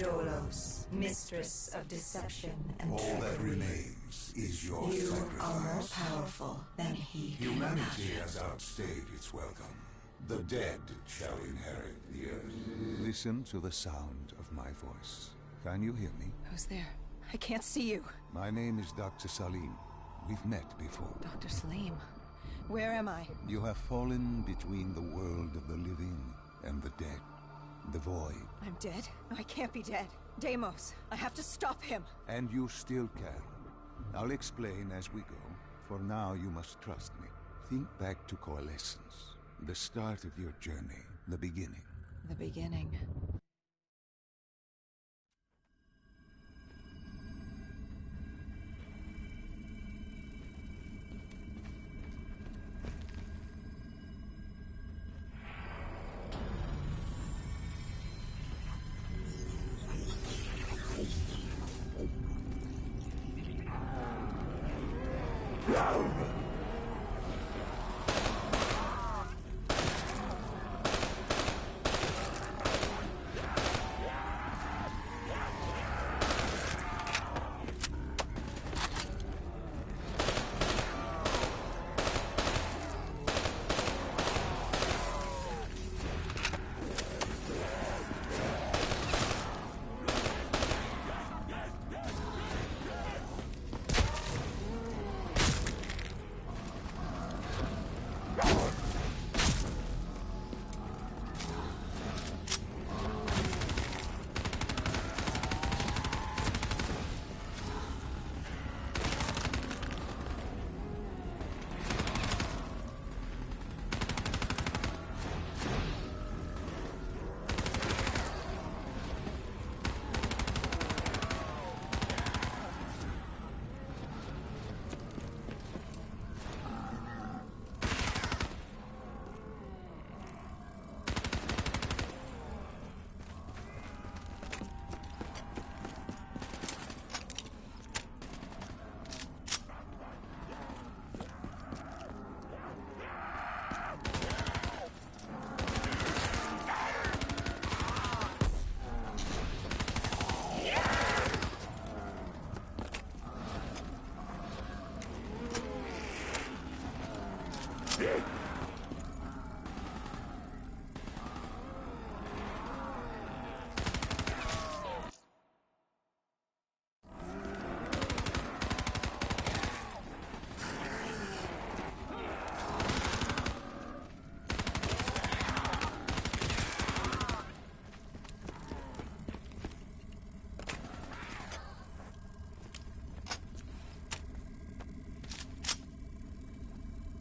Dolos, mistress of deception and All trickery. that remains is your You sacrifice. are more powerful than he can Humanity imagine. has outstayed its welcome. The dead shall inherit the earth. Listen to the sound of my voice. Can you hear me? Who's there? I can't see you. My name is Dr. Salim. We've met before. Dr. Salim. Where am I? You have fallen between the world of the living and the dead. The void. I'm dead? No, I can't be dead. Deimos, I have to stop him. And you still can. I'll explain as we go. For now, you must trust me. Think back to Coalescence. The start of your journey. The beginning. The beginning.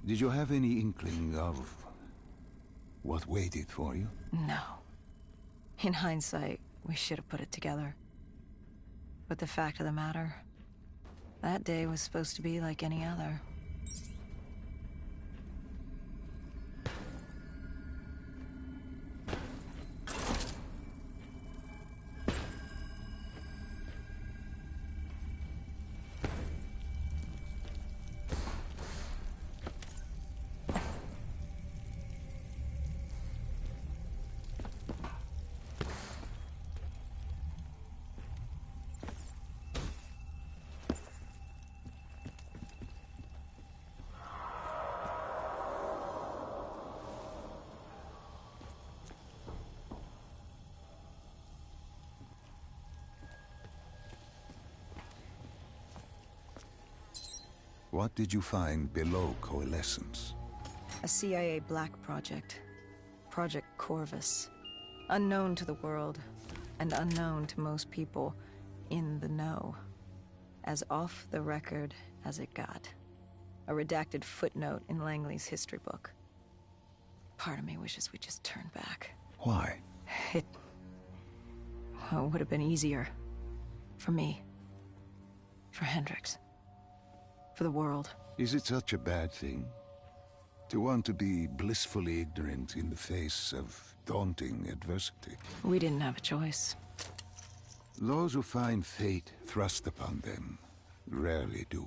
Did you have any inkling of what waited for you? No. In hindsight, we should have put it together. But the fact of the matter, that day was supposed to be like any other. What did you find below Coalescence? A CIA black project. Project Corvus. Unknown to the world, and unknown to most people in the know. As off the record as it got. A redacted footnote in Langley's history book. Part of me wishes we just turned back. Why? It would have been easier. For me. For Hendricks. For the world. Is it such a bad thing? To want to be blissfully ignorant in the face of daunting adversity? We didn't have a choice. Those who find fate thrust upon them rarely do.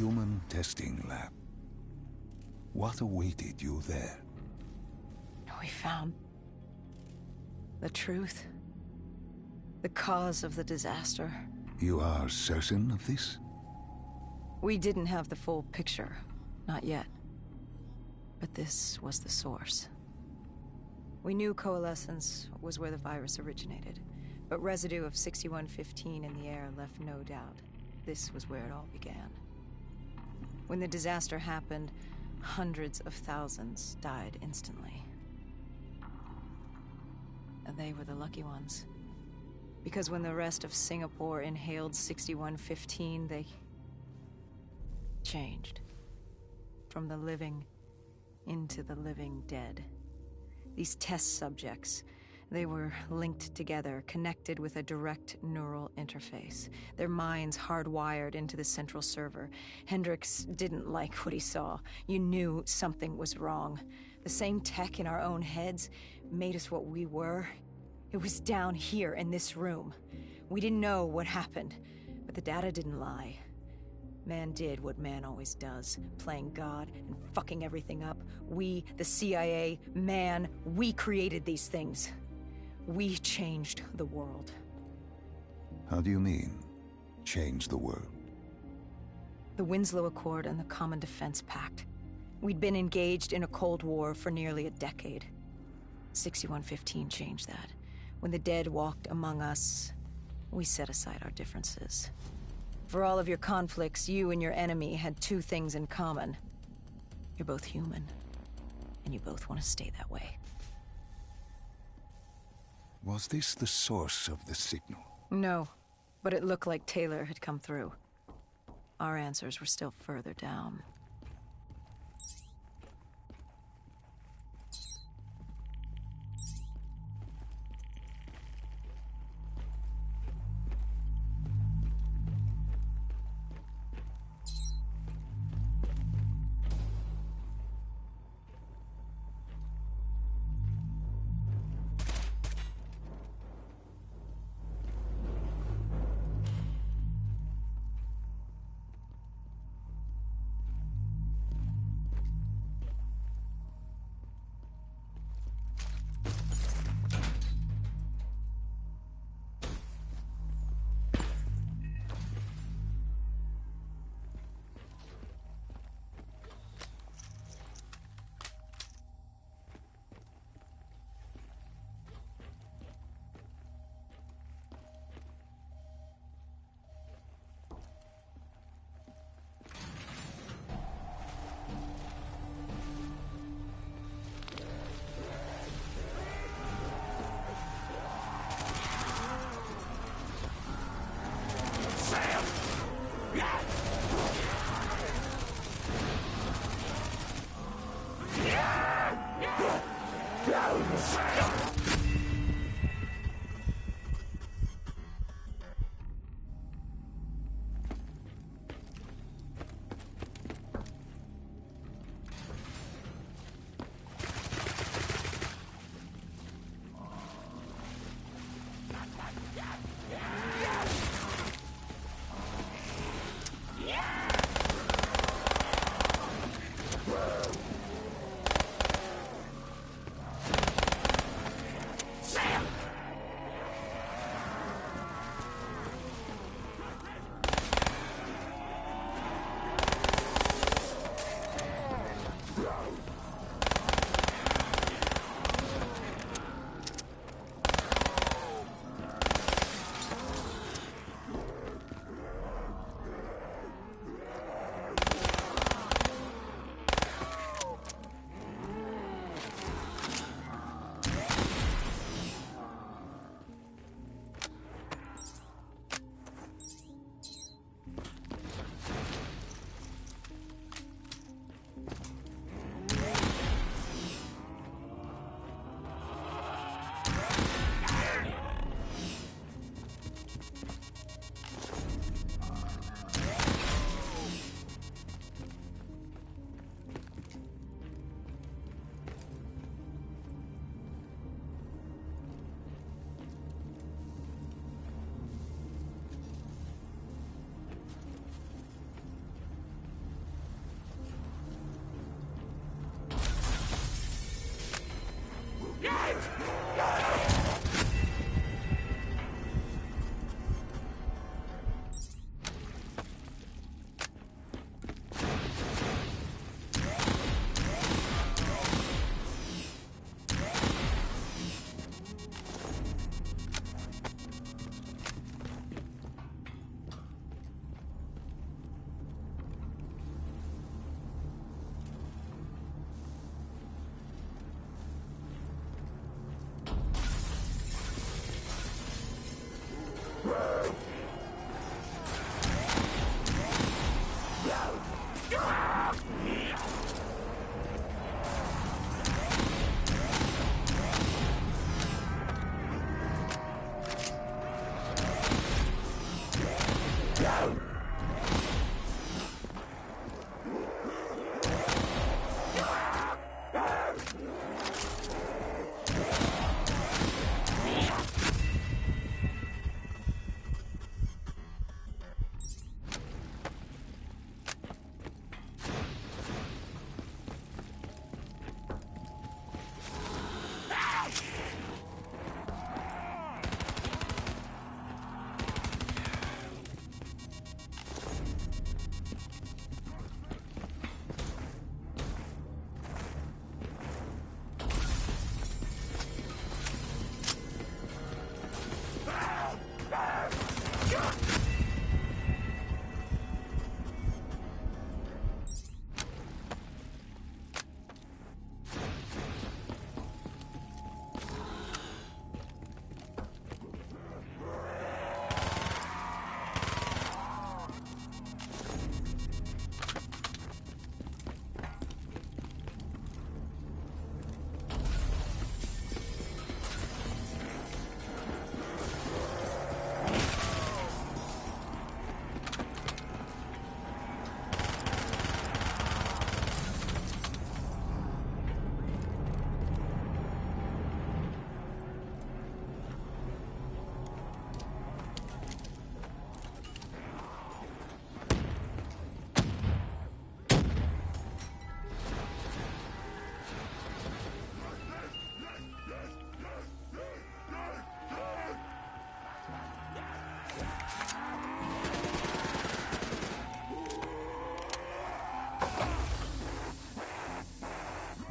human testing lab. What awaited you there? We found the truth. The cause of the disaster. You are certain of this? We didn't have the full picture. Not yet. But this was the source. We knew coalescence was where the virus originated, but residue of 6115 in the air left no doubt. This was where it all began. When the disaster happened, hundreds of thousands died instantly. And they were the lucky ones. Because when the rest of Singapore inhaled 6115, they changed. From the living into the living dead. These test subjects, they were linked together, connected with a direct neural interface. Their minds hardwired into the central server. Hendricks didn't like what he saw. You knew something was wrong. The same tech in our own heads made us what we were. It was down here in this room. We didn't know what happened, but the data didn't lie. Man did what man always does, playing God and fucking everything up. We, the CIA, man, we created these things. We changed the world. How do you mean, change the world? The Winslow Accord and the Common Defense Pact. We'd been engaged in a Cold War for nearly a decade. 6115 changed that. When the dead walked among us, we set aside our differences. For all of your conflicts, you and your enemy had two things in common. You're both human, and you both want to stay that way. Was this the source of the signal? No, but it looked like Taylor had come through. Our answers were still further down.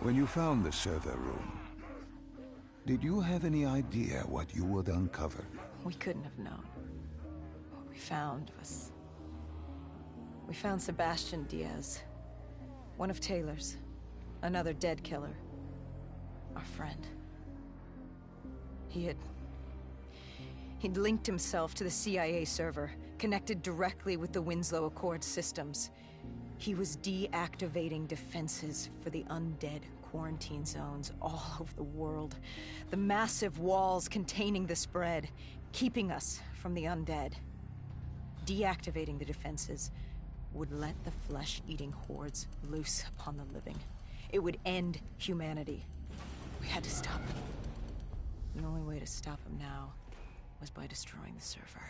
When you found the server room, did you have any idea what you would uncover? We couldn't have known. What we found was... We found Sebastian Diaz. One of Taylor's. Another dead killer. Our friend. He'd linked himself to the CIA server, connected directly with the Winslow Accord systems. He was deactivating defenses for the undead quarantine zones all over the world. The massive walls containing the spread, keeping us from the undead. Deactivating the defenses would let the flesh-eating hordes loose upon the living. It would end humanity. We had to stop him. The only way to stop him now was by destroying the server.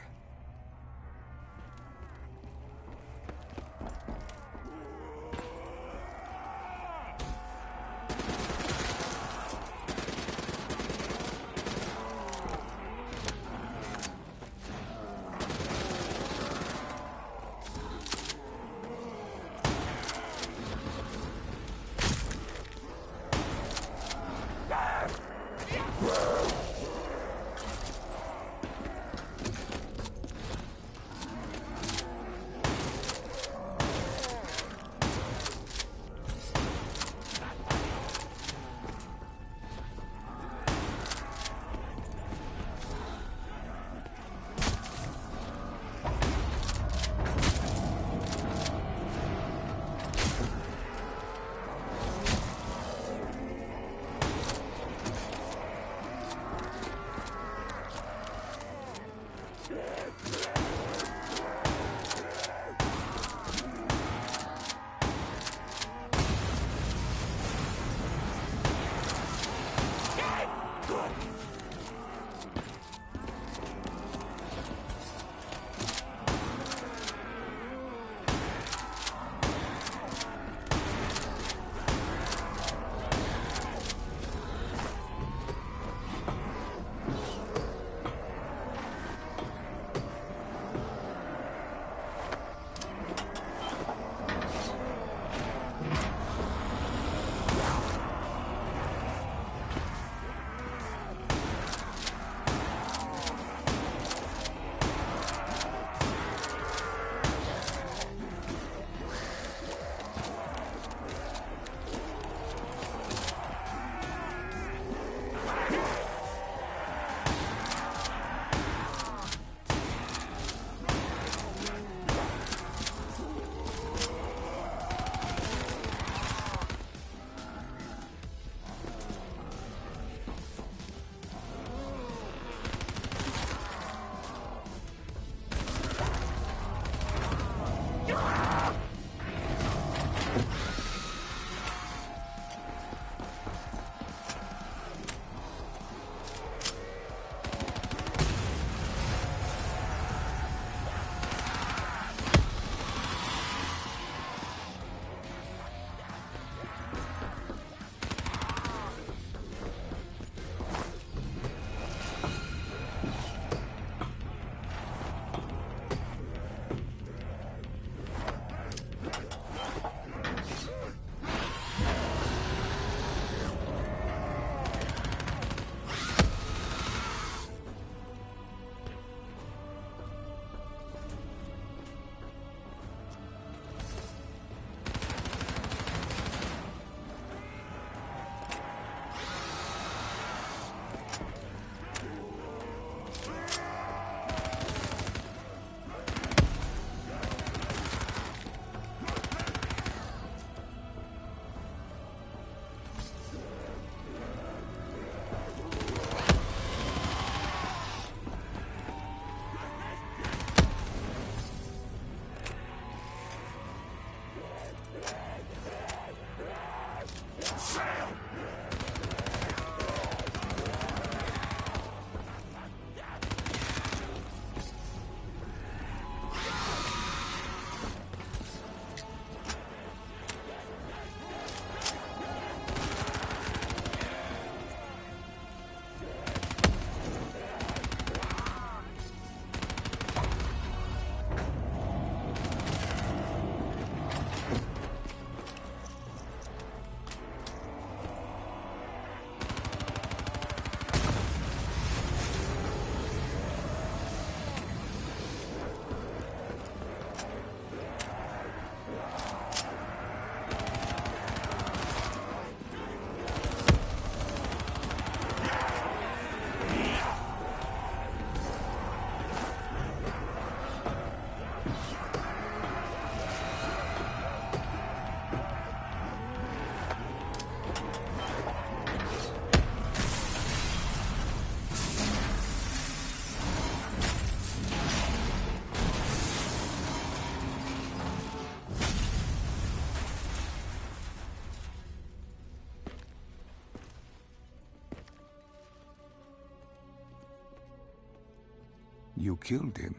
You killed him.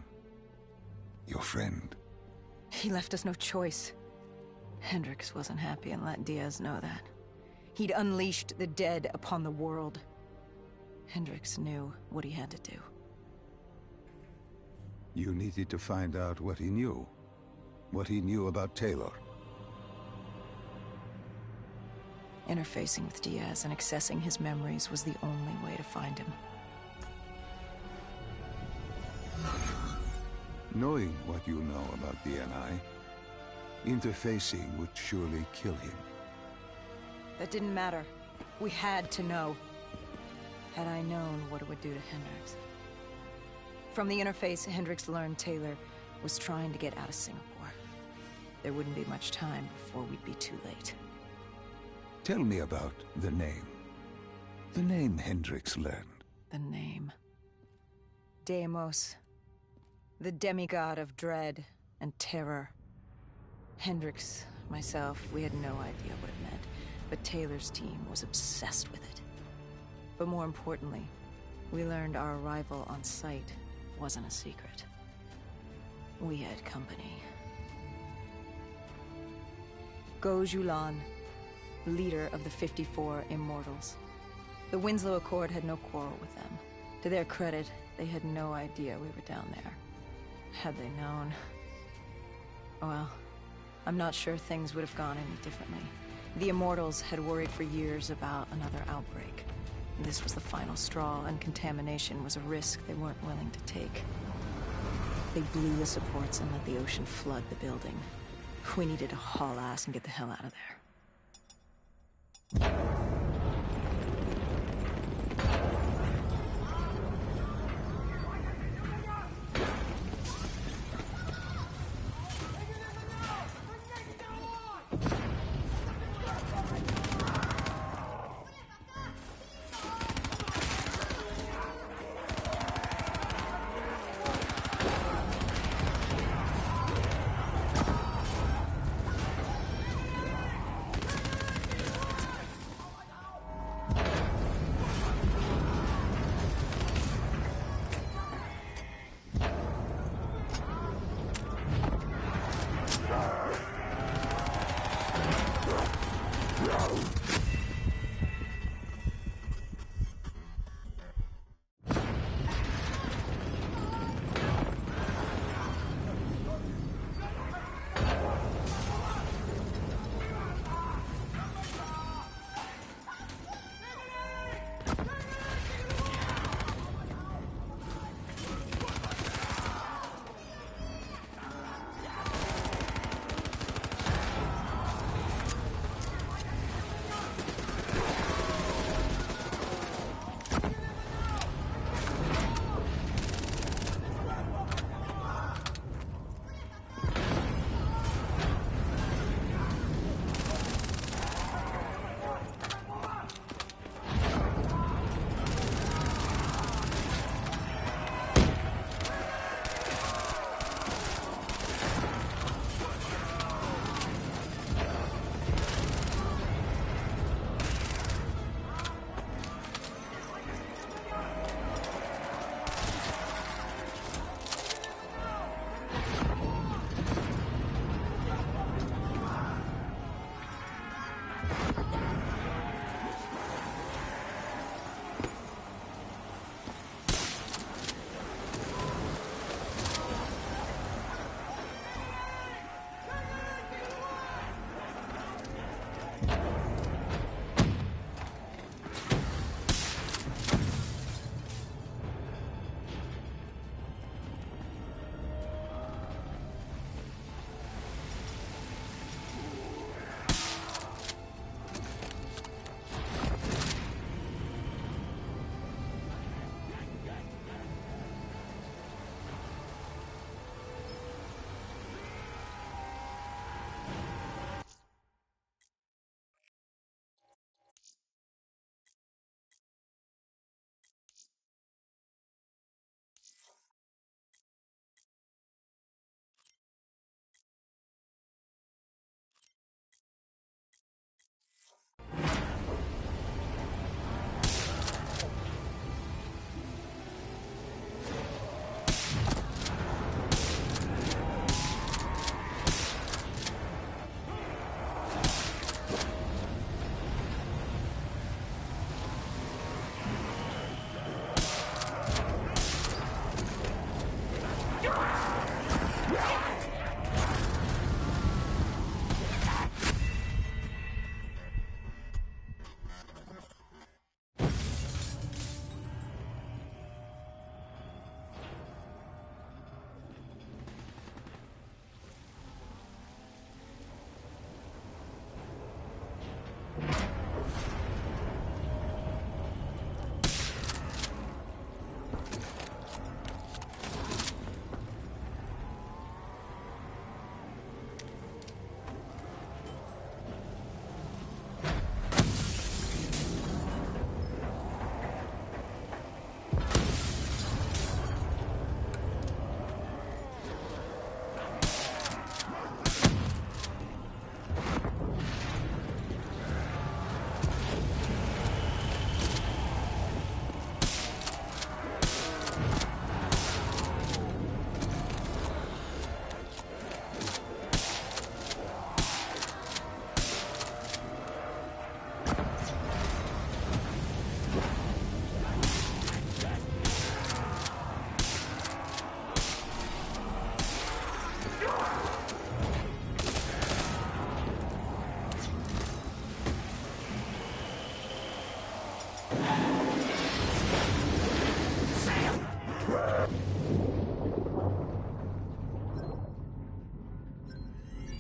Your friend. He left us no choice. Hendricks wasn't happy and let Diaz know that. He'd unleashed the dead upon the world. Hendricks knew what he had to do. You needed to find out what he knew. What he knew about Taylor. Interfacing with Diaz and accessing his memories was the only way to find him. Knowing what you know about DNI, interfacing would surely kill him. That didn't matter. We had to know. Had I known what it would do to Hendricks. From the interface, Hendricks learned Taylor was trying to get out of Singapore. There wouldn't be much time before we'd be too late. Tell me about the name. The name Hendricks learned. The name. Deimos. The demigod of dread and terror. Hendricks, myself, we had no idea what it meant, but Taylor's team was obsessed with it. But more importantly, we learned our arrival on site wasn't a secret. We had company. Go Julan, leader of the 54 Immortals. The Winslow Accord had no quarrel with them. To their credit, they had no idea we were down there. Had they known... well, I'm not sure things would have gone any differently. The Immortals had worried for years about another outbreak. This was the final straw, and contamination was a risk they weren't willing to take. They blew the supports and let the ocean flood the building. We needed to haul ass and get the hell out of there.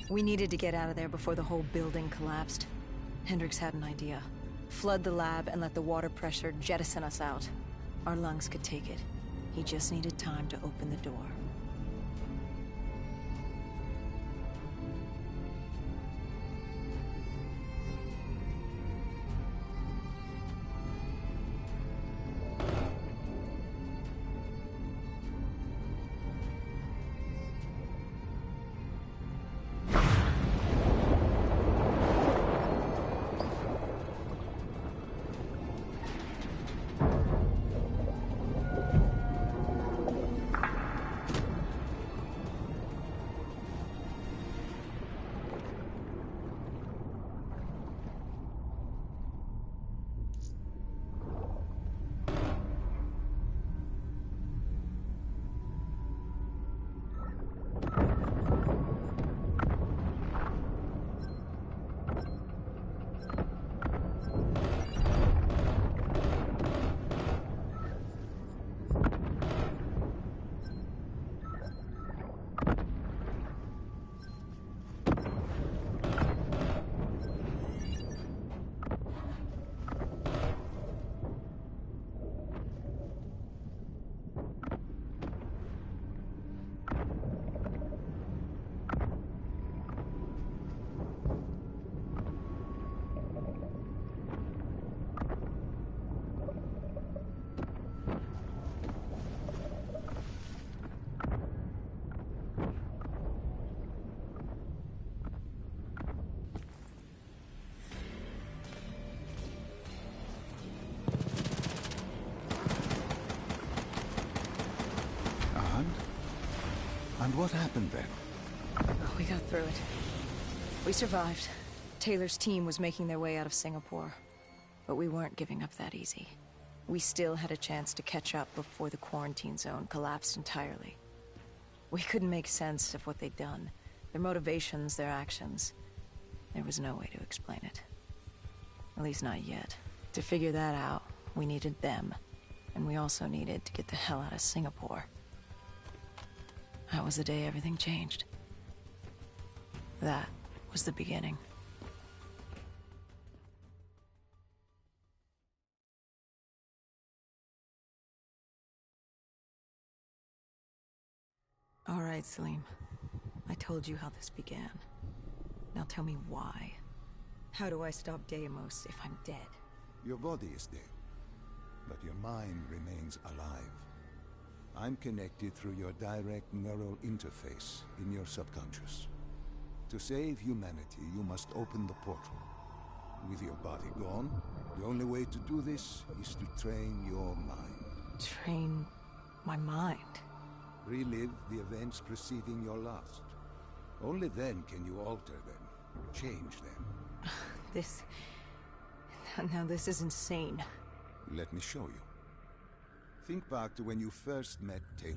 We needed to get out of there before the whole building collapsed. Hendricks had an idea. Flood the lab and let the water pressure jettison us out. Our lungs could take it. He just needed time to open the door. And what happened then? We got through it. We survived. Taylor's team was making their way out of Singapore. But we weren't giving up that easy. We still had a chance to catch up before the quarantine zone collapsed entirely. We couldn't make sense of what they'd done. Their motivations, their actions. There was no way to explain it. At least not yet. To figure that out, we needed them. And we also needed to get the hell out of Singapore. That was the day everything changed. That was the beginning. All right, Salim. I told you how this began. Now tell me why. How do I stop Deimos if I'm dead? Your body is dead, but your mind remains alive. I'm connected through your direct neural interface in your subconscious. To save humanity, you must open the portal. With your body gone, the only way to do this is to train your mind. Train my mind? Relive the events preceding your last. Only then can you alter them, change them. This... Now this is insane. Let me show you. Think back to when you first met Taylor.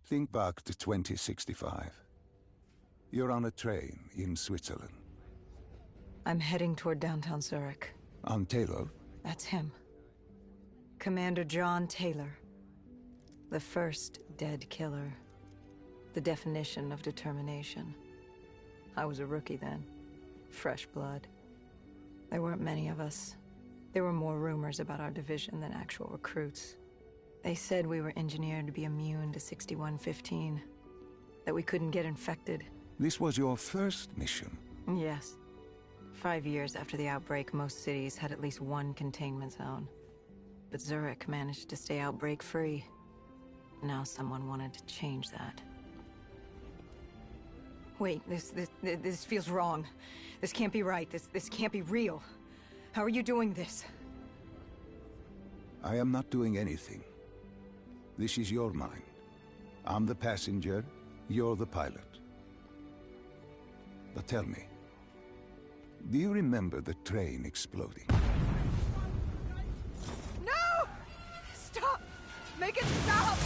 Think back to 2065. You're on a train in Switzerland. I'm heading toward downtown Zurich. On Taylor? That's him. Commander John Taylor. The first dead killer. The definition of determination. I was a rookie then. Fresh blood. There weren't many of us. There were more rumors about our division than actual recruits. They said we were engineered to be immune to 6115. That we couldn't get infected. This was your first mission? Yes. 5 years after the outbreak, most cities had at least one containment zone. But Zurich managed to stay outbreak-free. Now someone wanted to change that. Wait, this feels wrong. This can't be right. This can't be real. How are you doing this? I am not doing anything. This is your mind. I'm the passenger, you're the pilot. But tell me, Do you remember the train exploding? No! Stop! Make it stop!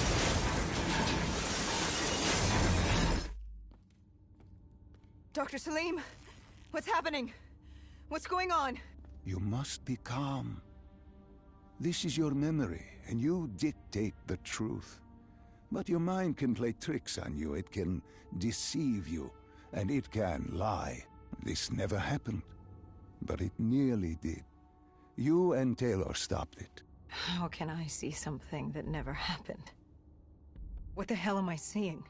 Dr. Salim, what's happening? What's going on? You must be calm. This is your memory, and you dictate the truth. But your mind can play tricks on you. It can deceive you, and it can lie. This never happened, but it nearly did. You and Taylor stopped it. How can I see something that never happened? What the hell am I seeing?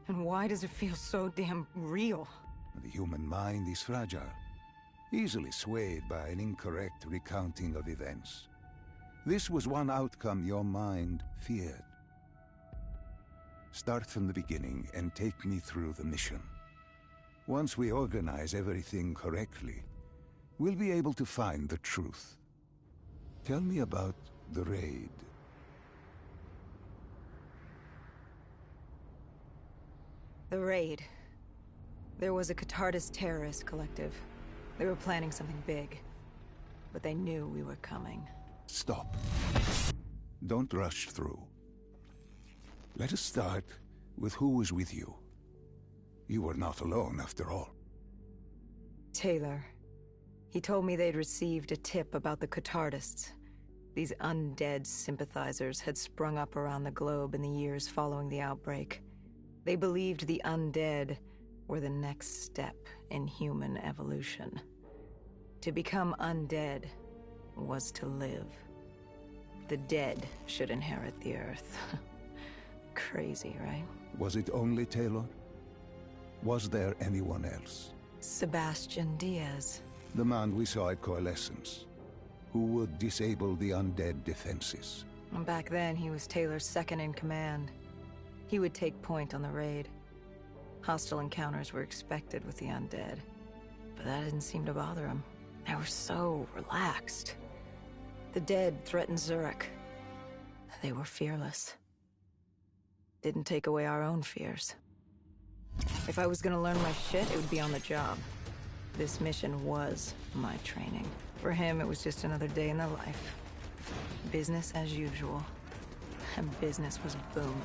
And why does it feel so damn real? The human mind is fragile, easily swayed by an incorrect recounting of events. This was one outcome your mind feared. Start from the beginning and take me through the mission. Once we organize everything correctly, we'll be able to find the truth. Tell me about the raid. The raid. There was a Catardist terrorist collective. They were planning something big, but they knew we were coming. Stop. Don't rush through. Let us start with who was with you. You were not alone, after all. Taylor. He told me they'd received a tip about the Catardists. These undead sympathizers had sprung up around the globe in the years following the outbreak. They believed the undead were the next step in human evolution. To become undead was to live. The dead should inherit the earth. Crazy, right? Was it only Taylor? Was there anyone else? Sebastian Diaz. The man we saw at Coalescence, who would disable the undead defenses. And back then, he was Taylor's second in command. He would take point on the raid. Hostile encounters were expected with the undead, but that didn't seem to bother him. They were so relaxed. The dead threatened Zurich. They were fearless. Didn't take away our own fears. If I was gonna learn my shit, it would be on the job. This mission was my training. For him, it was just another day in the life. Business as usual. And business was booming.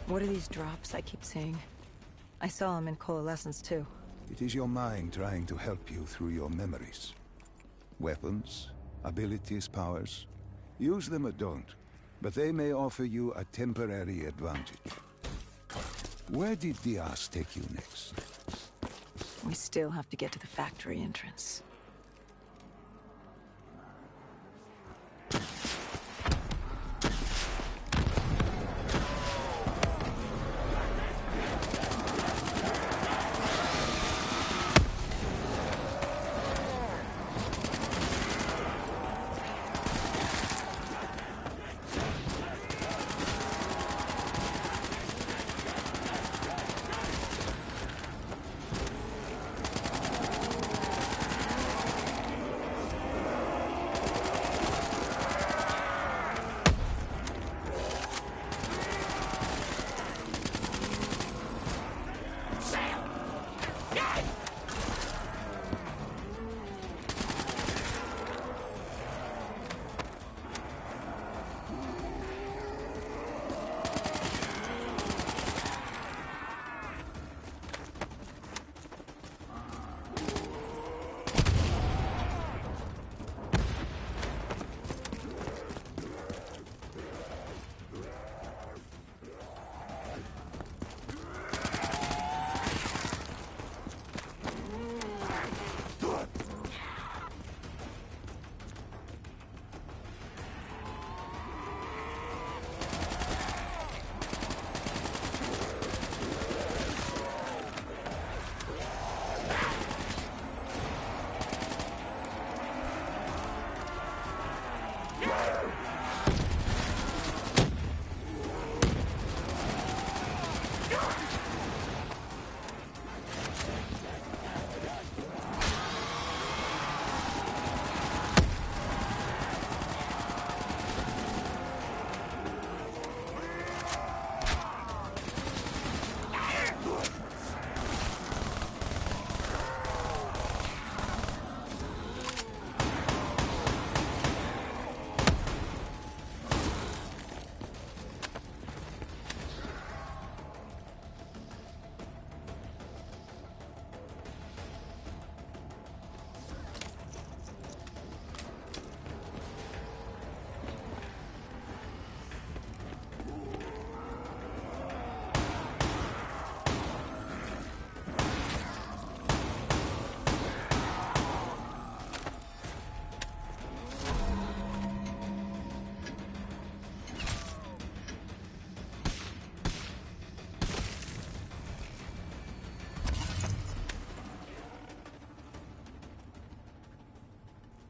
What are these drops I keep seeing? I saw them in Coalescence too. It is your mind trying to help you through your memories. Weapons, abilities, powers. Use them or don't, but they may offer you a temporary advantage. Where did Diaz take you next? We still have to get to the factory entrance.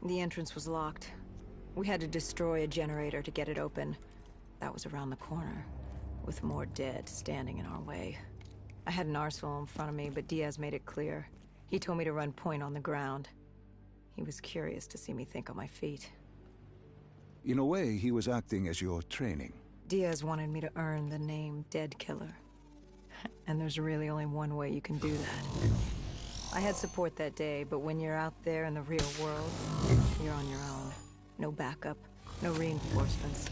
The entrance was locked. We had to destroy a generator to get it open. That was around the corner, with more dead standing in our way. I had an arsenal in front of me, but Diaz made it clear. He told me to run point on the ground. He was curious to see me think on my feet. In a way, he was acting as your training. Diaz wanted me to earn the name Dead Killer. And there's really only one way you can do that. I had support that day, but when you're out there in the real world, you're on your own. No backup, no reinforcements.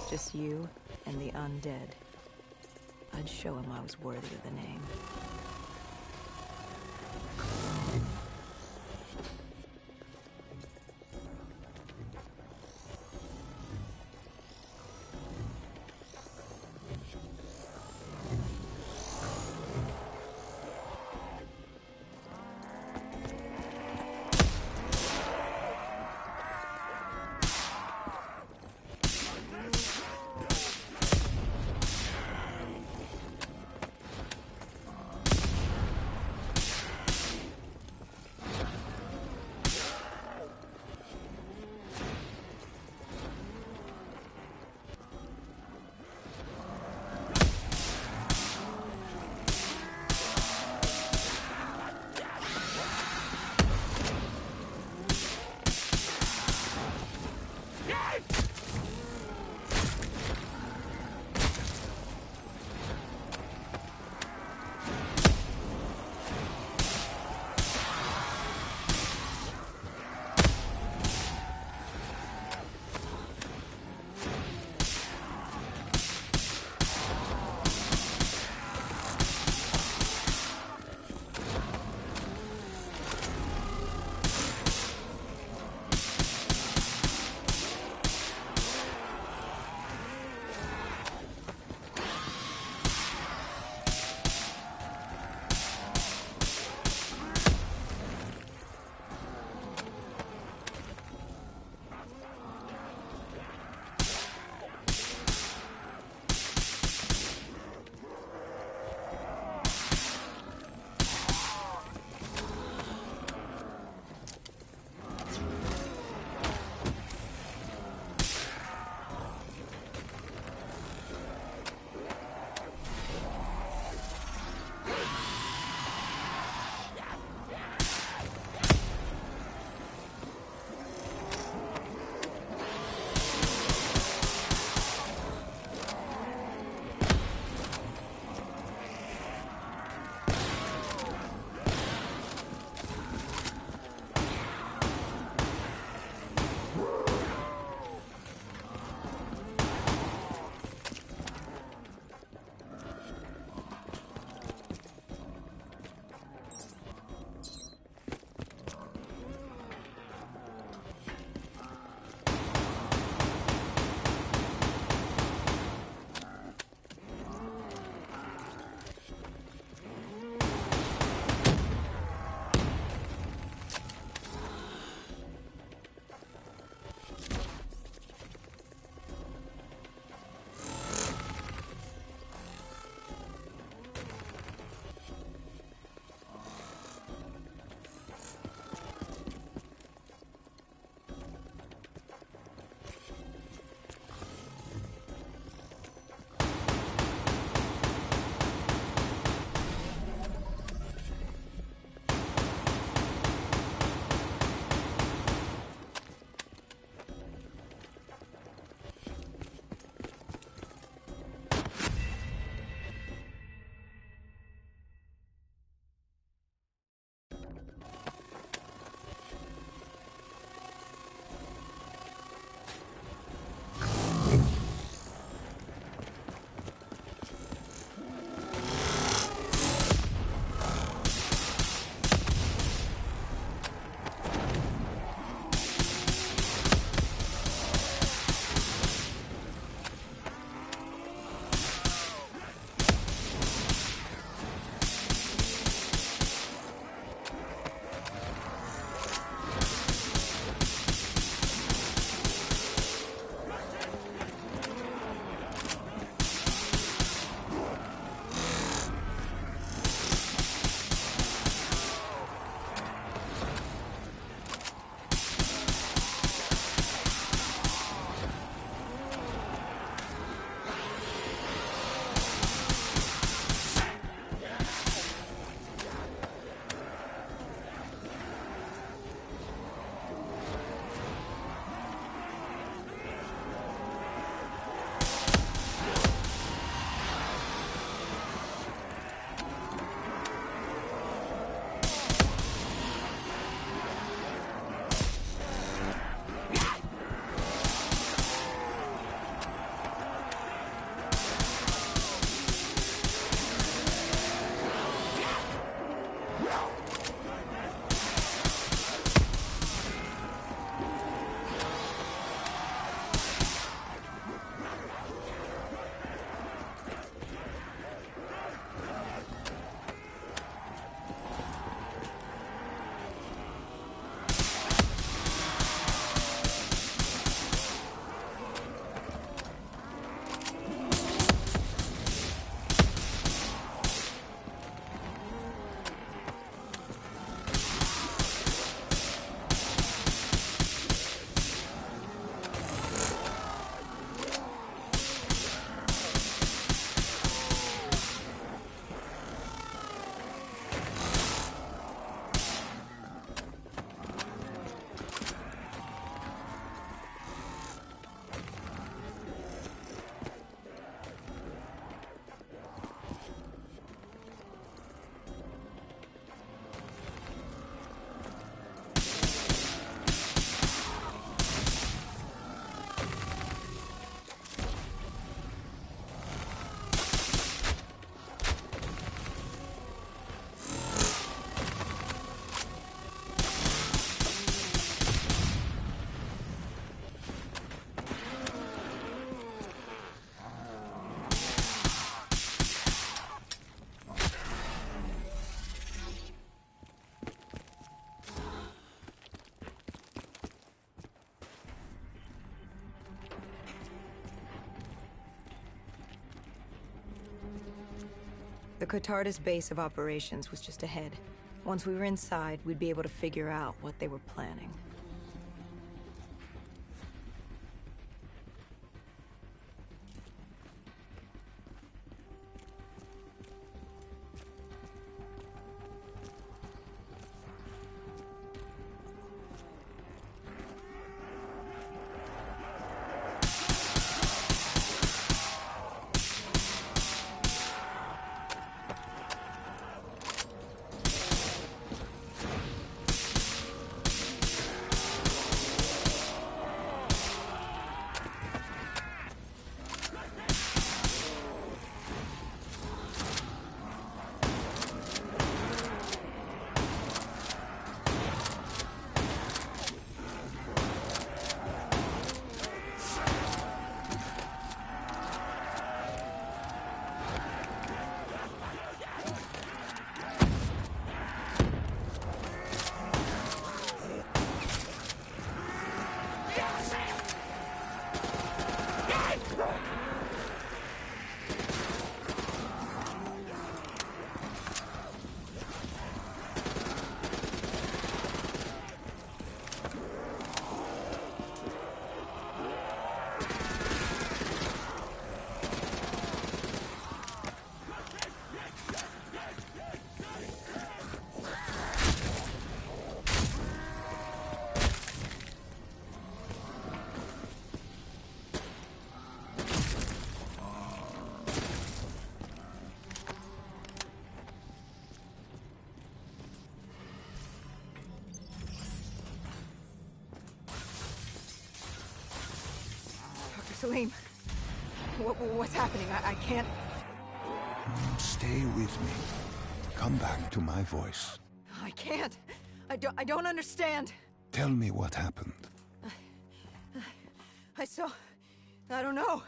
Just you and the undead. I'd show him I was worthy of the name. The Cotardis base of operations was just ahead. Once we were inside, we'd be able to figure out what they were planning. Salim, what's happening? I can't... Stay with me. Come back to my voice. I can't. I don't understand. Tell me what happened. I don't know.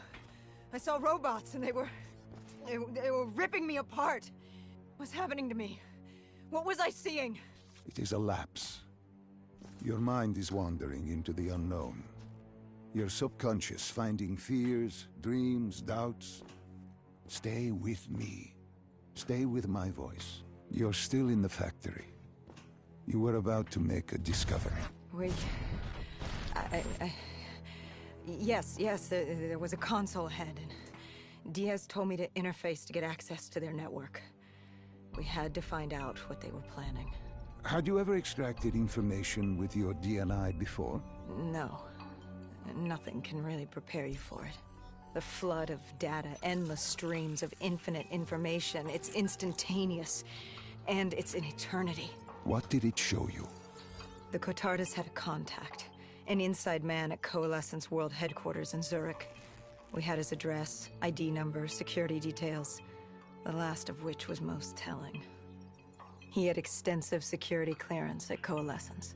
I saw robots and they were ripping me apart. What's happening to me? What was I seeing? It is a lapse. Your mind is wandering into the unknown. Your subconscious finding fears, dreams, doubts. Stay with me. Stay with my voice. You're still in the factory. You were about to make a discovery. Yes, there was a console ahead, and Diaz told me to interface to get access to their network. We had to find out what they were planning. Had you ever extracted information with your DNI before? No. Nothing can really prepare you for it. The flood of data, endless streams of infinite information, it's instantaneous, and it's an eternity. What did it show you? The Cotardis had a contact, an inside man at Coalescence World Headquarters in Zurich. We had his address, ID number, security details, the last of which was most telling. He had extensive security clearance at Coalescence.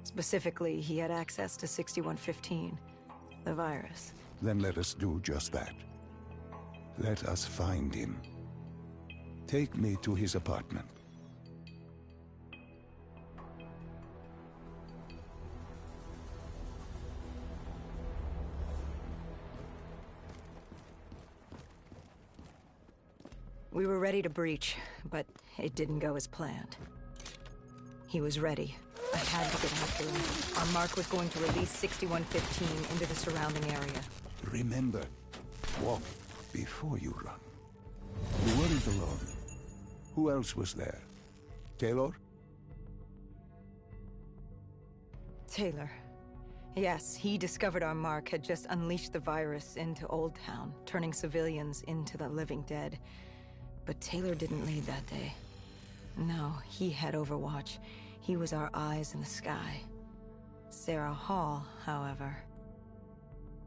Specifically, he had access to 6115, the virus. Then let us do just that. Let us find him. Take me to his apartment. We were ready to breach, but it didn't go as planned. He was ready. I had to get after him. Our mark was going to release 6115 into the surrounding area. Remember, walk before you run. You weren't alone. Who else was there? Taylor? Taylor. Yes, he discovered our mark had just unleashed the virus into Old Town, turning civilians into the living dead. But Taylor didn't lead that day. No, he had Overwatch. He was our eyes in the sky. Sarah Hall, however...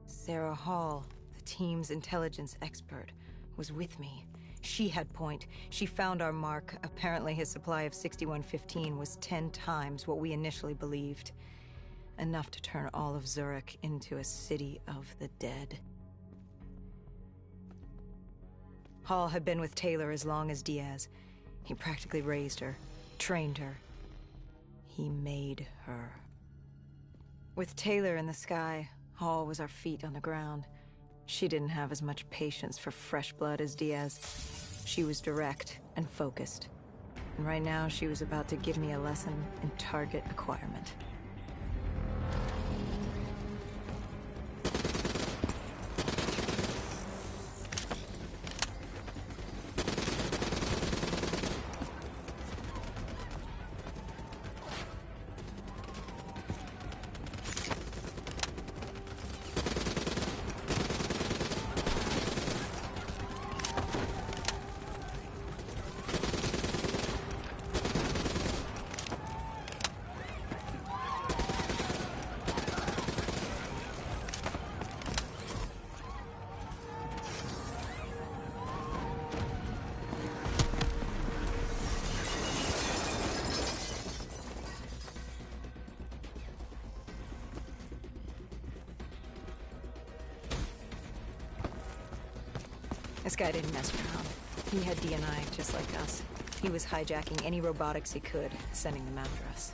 Sarah Hall, the team's intelligence expert, was with me. She had point. She found our mark. Apparently his supply of 6115 was 10 times what we initially believed. Enough to turn all of Zurich into a city of the dead. Hall had been with Taylor as long as Diaz. He practically raised her, trained her. He made her. With Taylor in the sky, Hall was our feet on the ground. She didn't have as much patience for fresh blood as Diaz. She was direct and focused. And right now, she was about to give me a lesson in target acquirement. This guy didn't mess around. He had D&I just like us. He was hijacking any robotics he could, sending them after us.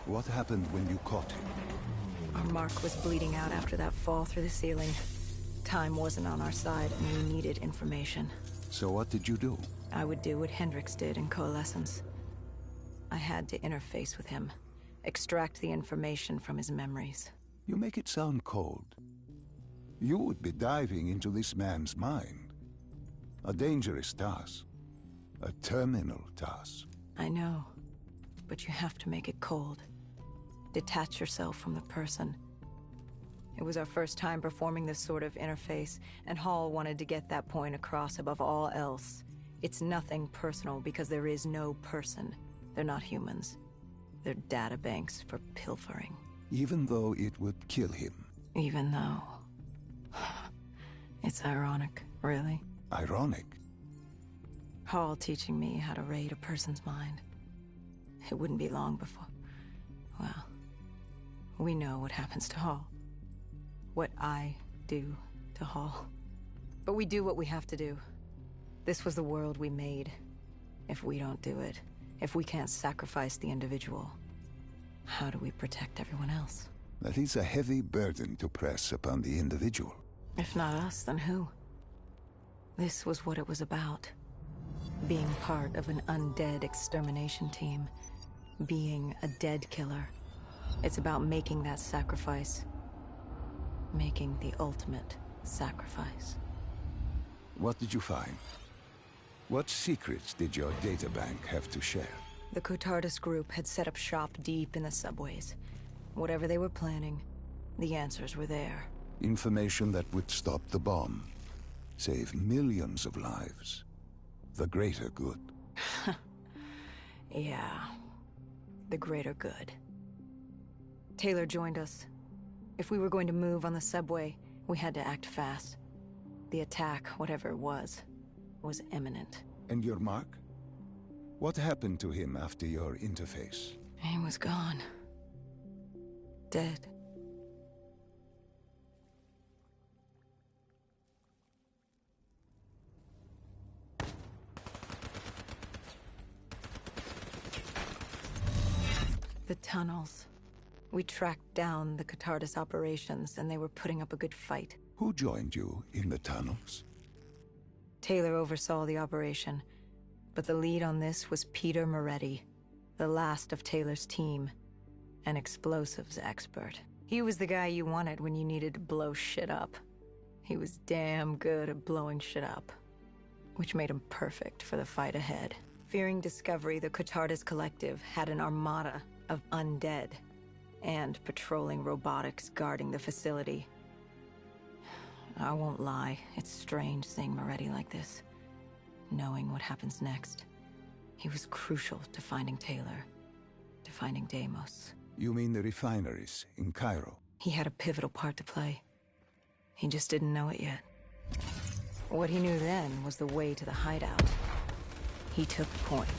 What happened when you caught him? Our mark was bleeding out after that fall through the ceiling. Time wasn't on our side, and we needed information. So what did you do? I would do what Hendrix did in Coalescence. I had to interface with him, extract the information from his memories. You make it sound cold. You would be diving into this man's mind. A dangerous task. A terminal task. I know, but you have to make it cold. Detach yourself from the person. It was our first time performing this sort of interface, and Hall wanted to get that point across above all else. It's nothing personal because there is no person. They're not humans. They're data banks for pilfering. Even though it would kill him. Even though... It's ironic, really. Ironic? Hall teaching me how to raid a person's mind. It wouldn't be long before... Well, we know what happens to Hall. What I do to Hall. But we do what we have to do. This was the world we made. If we don't do it, if we can't sacrifice the individual, how do we protect everyone else? That is a heavy burden to press upon the individual. If not us, then who? This was what it was about. Being part of an undead extermination team. Being a dead killer. It's about making that sacrifice. Making the ultimate sacrifice. What did you find? What secrets did your databank have to share? The Cotardus group had set up shop deep in the subways. Whatever they were planning, the answers were there. Information that would stop the bomb. save millions of lives. The greater good. Yeah. The greater good. Taylor joined us. If we were going to move on the subway, we had to act fast. The attack, whatever it was imminent. And your mark? What happened to him after your interface? He was gone. Dead. The tunnels. We tracked down the Cathartis operations, and they were putting up a good fight. Who joined you in the tunnels? Taylor oversaw the operation, but the lead on this was Peter Moretti, the last of Taylor's team, an explosives expert. He was the guy you wanted when you needed to blow shit up. He was damn good at blowing shit up, which made him perfect for the fight ahead. Fearing discovery, the Cathartis Collective had an armada of undead and patrolling robotics guarding the facility. I won't lie, it's strange seeing Moretti like this, knowing what happens next. He was crucial to finding Taylor, to finding Deimos. You mean the refineries in Cairo? He had a pivotal part to play. He just didn't know it yet. What he knew then was the way to the hideout. He took point.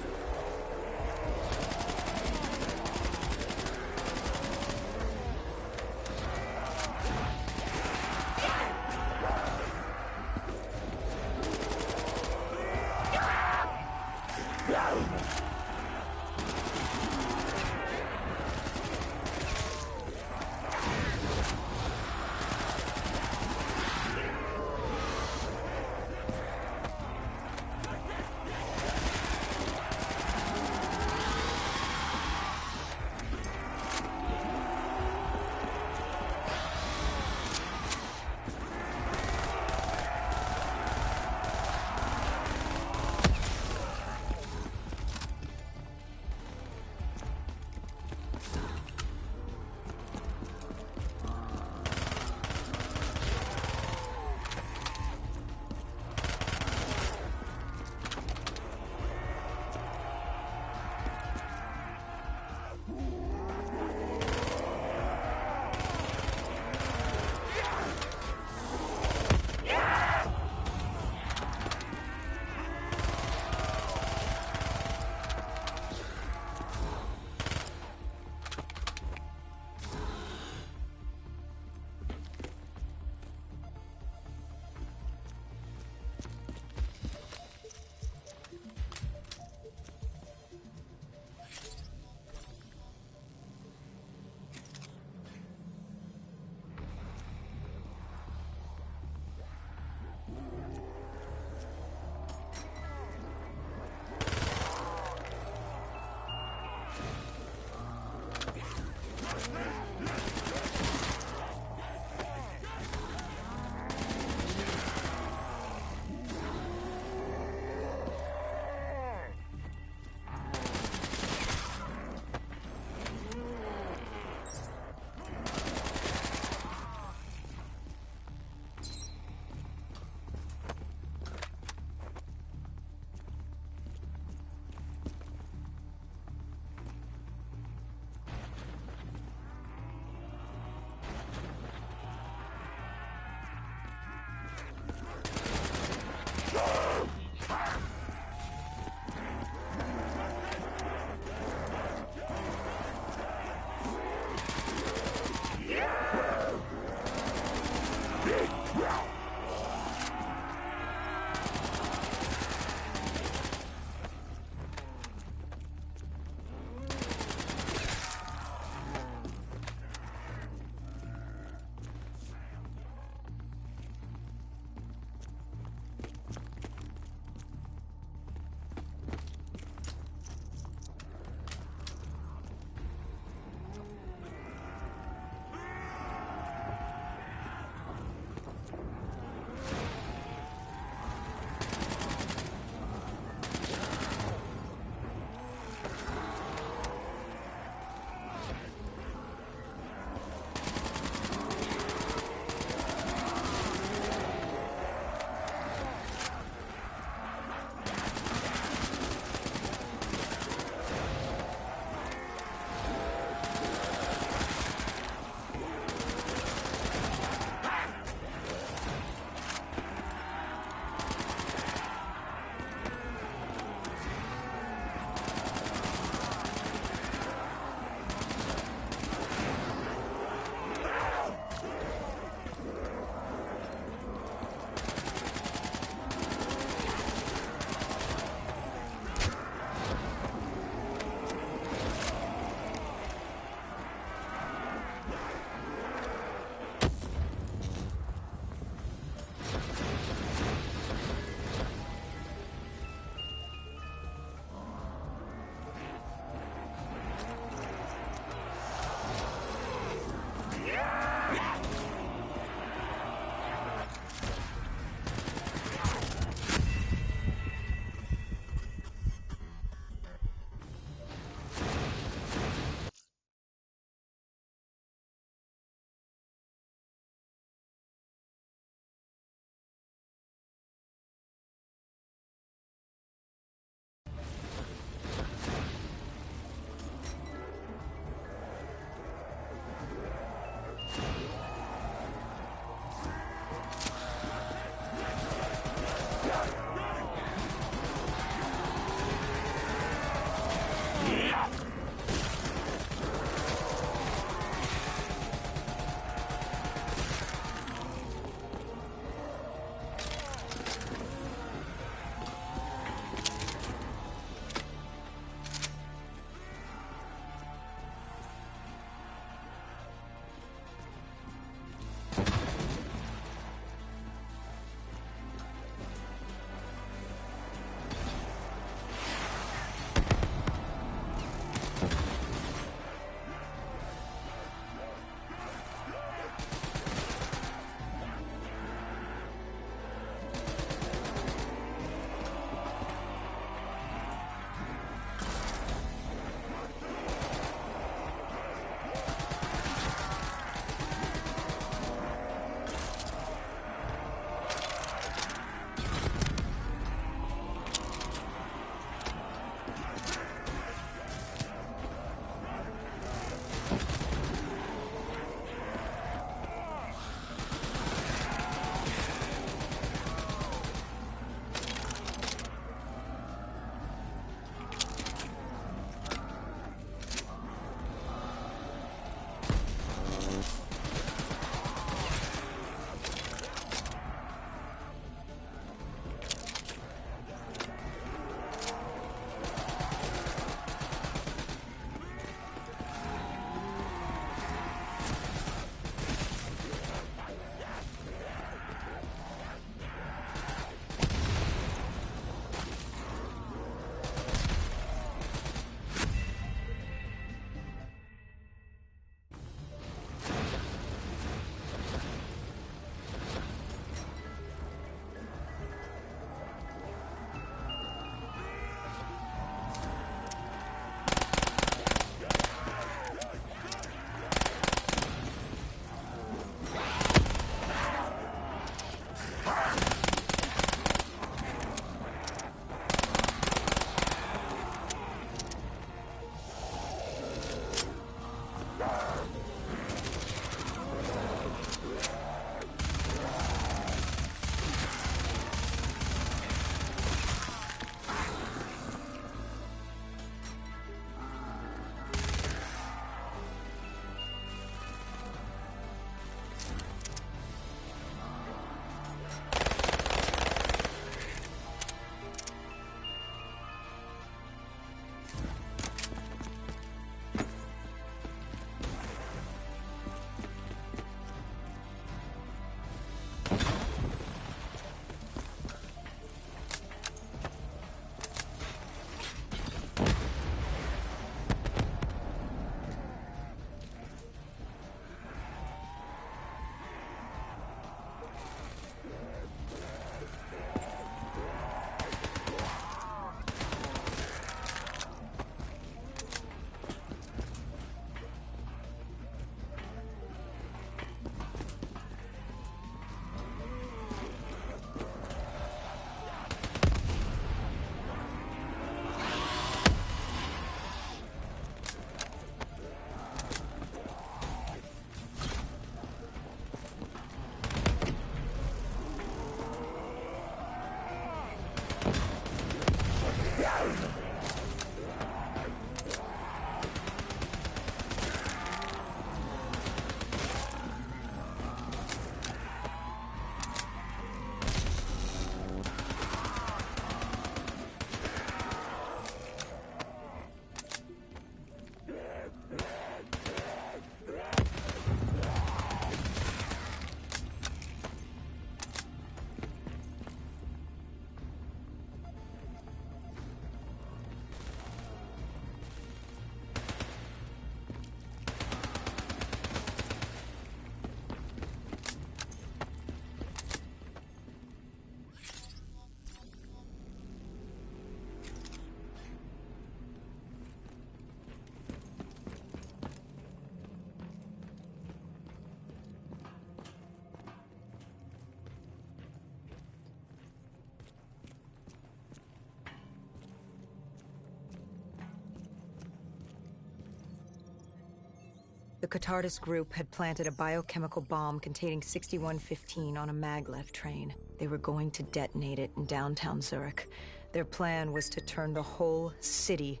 The Catardis group had planted a biochemical bomb containing 6115 on a maglev train. They were going to detonate it in downtown Zurich. Their plan was to turn the whole city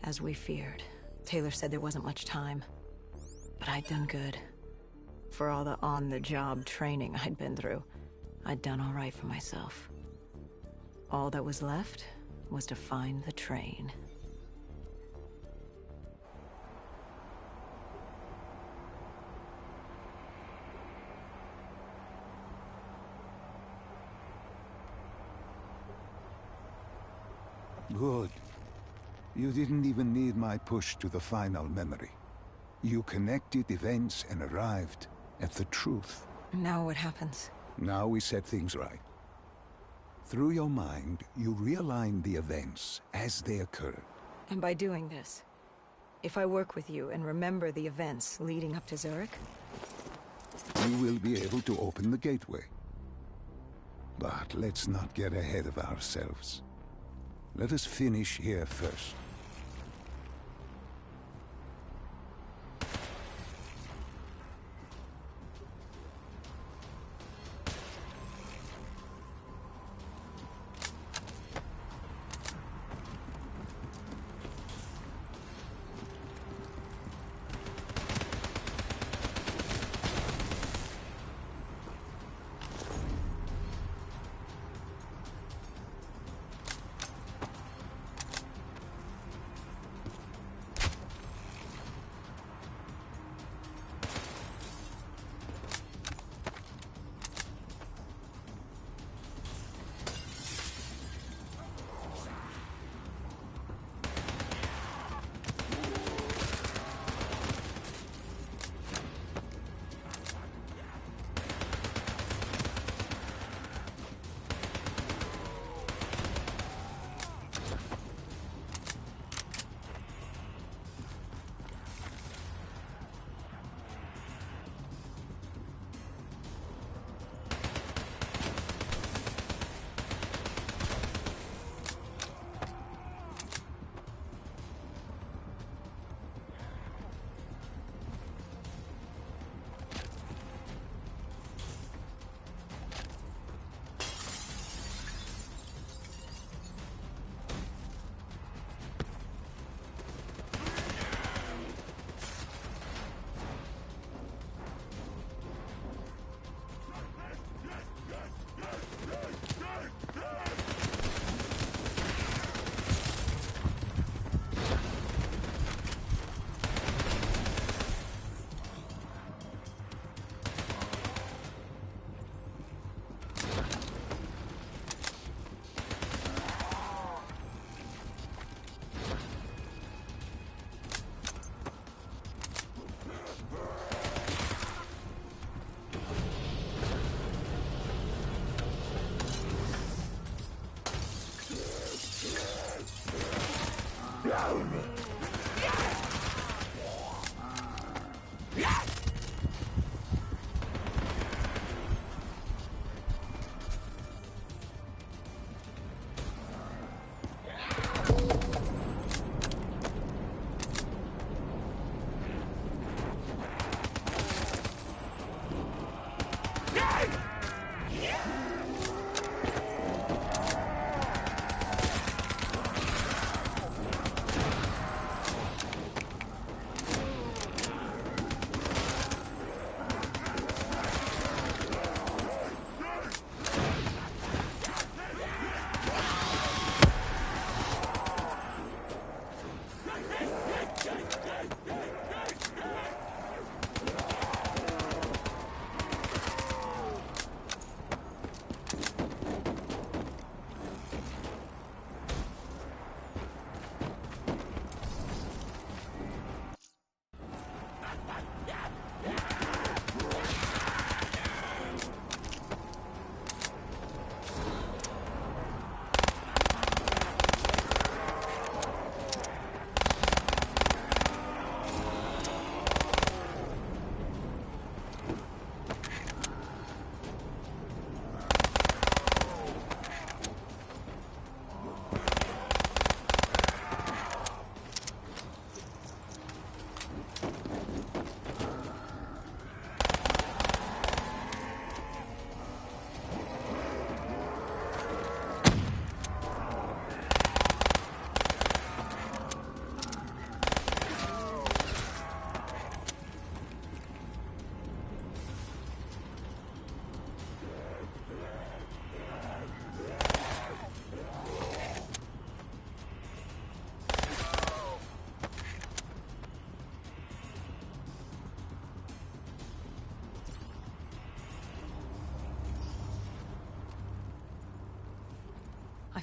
as we feared. Taylor said there wasn't much time. But I'd done good. For all the on-the-job training I'd been through, I'd done all right for myself. All that was left was to find the train. Good. You didn't even need my push to the final memory. You connected events and arrived at the truth. Now what happens? Now we set things right. Through your mind, you realign the events as they occurred. And by doing this, if I work with you and remember the events leading up to Zurich, You will be able to open the gateway. But let's not get ahead of ourselves. Let us finish here first.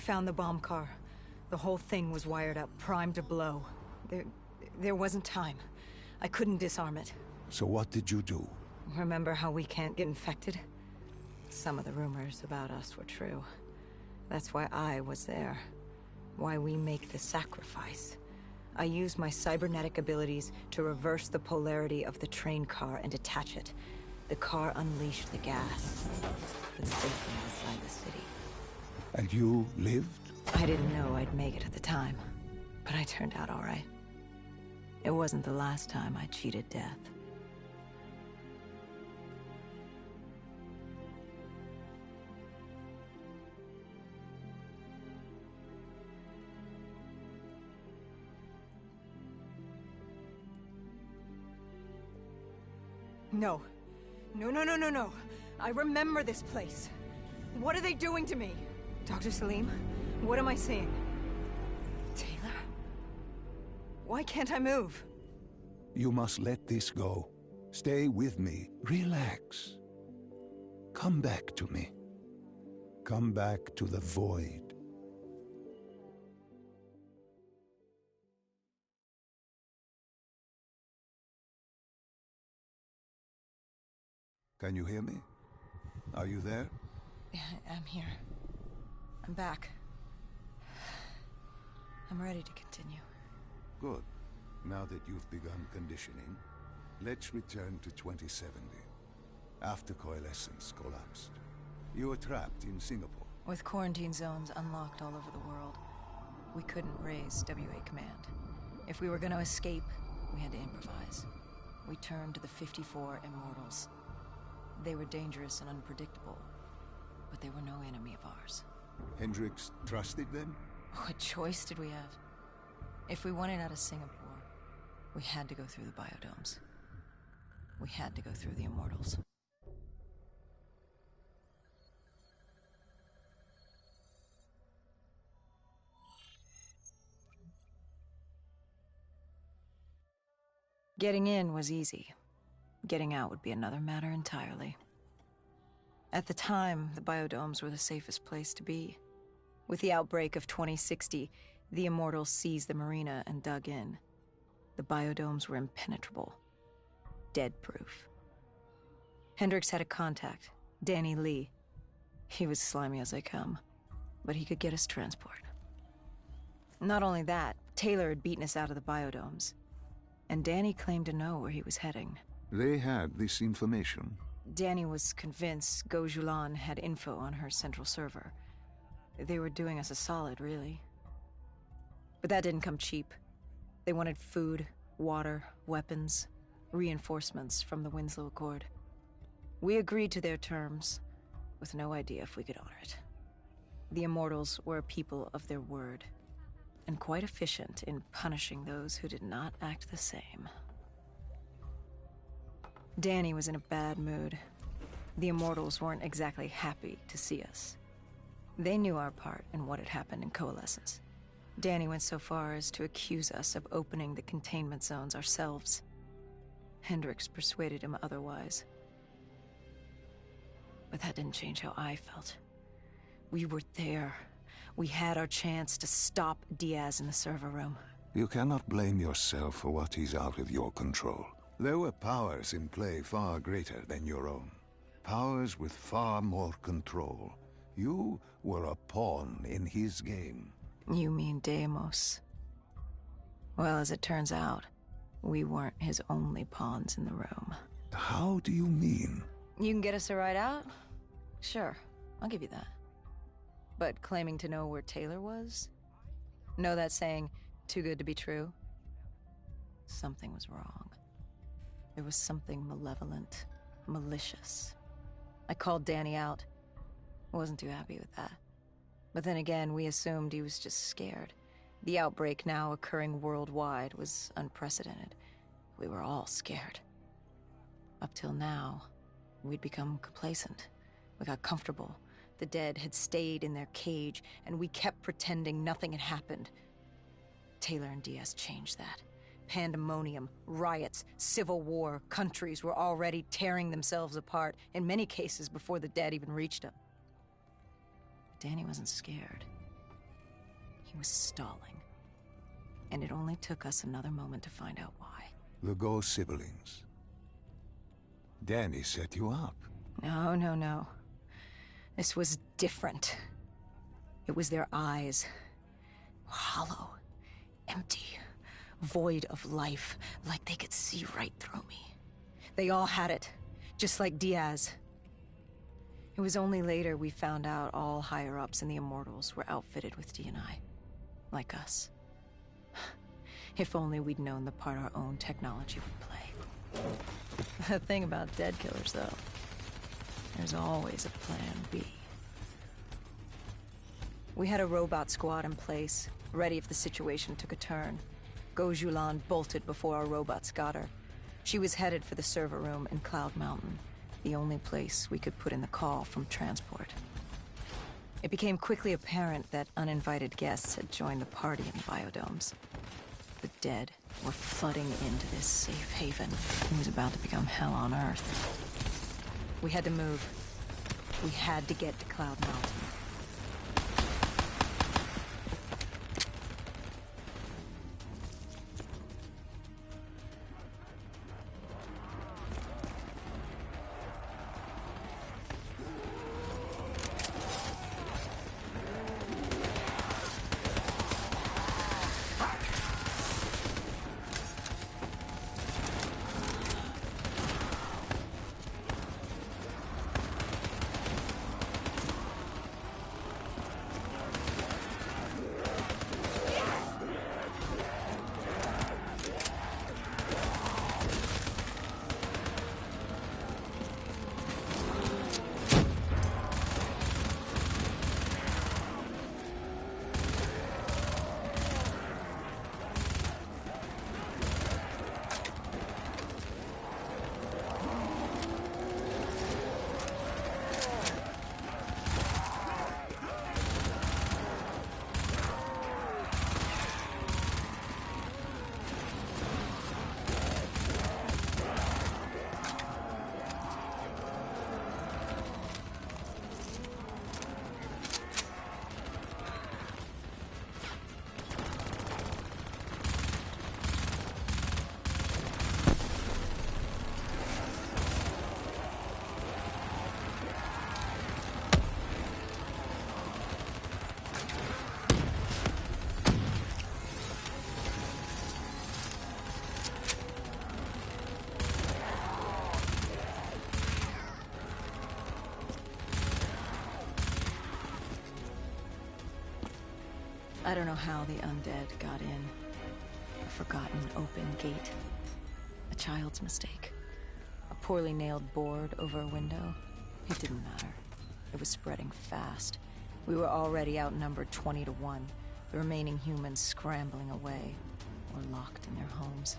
found the bomb car. The whole thing was wired up, primed to blow. There wasn't time. I couldn't disarm it. So what did you do? Remember how we can't get infected? Some of the rumors about us were true. That's why I was there. Why we make the sacrifice. I used my cybernetic abilities to reverse the polarity of the train car and detach it. The car unleashed the gas, but safely inside the city. And you lived? I didn't know I'd make it at the time, but I turned out all right. It wasn't the last time I cheated death. No. No. I remember this place. What are they doing to me? Dr. Salim, what am I seeing? Taylor? Why can't I move? You must let this go. Stay with me. Relax. Come back to me. Come back to the void. Can you hear me? Are you there? Yeah, I'm here. I'm back. I'm ready to continue. Good. Now that you've begun conditioning, let's return to 2070. After Coalescence collapsed. You were trapped in Singapore. With quarantine zones unlocked all over the world, we couldn't raise WA command. If we were going to escape, we had to improvise. We turned to the 54 Immortals. They were dangerous and unpredictable, but they were no enemy of ours. Hendricks trusted them? What choice did we have? If we wanted out of Singapore, we had to go through the biodomes. We had to go through the Immortals. Getting in was easy. Getting out would be another matter entirely. At the time, the biodomes were the safest place to be. With the outbreak of 2060, the Immortals seized the marina and dug in. The biodomes were impenetrable. Dead-proof. Hendricks had a contact, Danny Lee. He was slimy as they come, but he could get us transport. Not only that, Taylor had beaten us out of the biodomes, and Danny claimed to know where he was heading. They had this information. Danny was convinced Gojulan had info on her central server. They were doing us a solid, really. But that didn't come cheap. They wanted food, water, weapons, reinforcements from the Winslow Accord. We agreed to their terms, with no idea if we could honor it. The Immortals were a people of their word, and quite efficient in punishing those who did not act the same. Danny was in a bad mood. The Immortals weren't exactly happy to see us. They knew our part in what had happened in Coalescence. Danny went so far as to accuse us of opening the containment zones ourselves. Hendricks persuaded him otherwise. But that didn't change how I felt. We were there. We had our chance to stop Diaz in the server room. You cannot blame yourself for what is out of your control. There were powers in play far greater than your own. Powers with far more control. You were a pawn in his game. You mean Deimos? Well, as it turns out, we weren't his only pawns in the room. How do you mean? You can get us a ride out? Sure, I'll give you that. But claiming to know where Taylor was? Know that saying, too good to be true? Something was wrong. There was something malevolent, malicious. I called Danny out. Wasn't too happy with that. But then again, we assumed he was just scared. The outbreak now occurring worldwide was unprecedented. We were all scared. Up till now, we'd become complacent. We got comfortable. The dead had stayed in their cage, and we kept pretending nothing had happened. Taylor and Diaz changed that. Pandemonium, riots, civil war, countries were already tearing themselves apart, in many cases before the dead even reached them. Danny wasn't scared. He was stalling. And it only took us another moment to find out why. The Ghost siblings. Danny set you up. No, no, no. This was different. It was their eyes. Hollow. Empty. Void of life. Like they could see right through me. They all had it. Just like Diaz. It was only later we found out all higher-ups in the Immortals were outfitted with D&I. Like us. If only we'd known the part our own technology would play. The thing about dead killers, though, there's always a plan B. We had a robot squad in place, ready if the situation took a turn. Gojulan bolted before our robots got her. She was headed for the server room in Cloud Mountain, the only place we could put in the call from transport. It became quickly apparent that uninvited guests had joined the party in the biodomes. The dead were flooding into this safe haven. It was about to become hell on Earth. We had to move. We had to get to Cloud Mountain. I don't know how the undead got in. A forgotten open gate. A child's mistake. A poorly nailed board over a window. It didn't matter. It was spreading fast. We were already outnumbered 20 to 1. The remaining humans scrambling away or locked in their homes.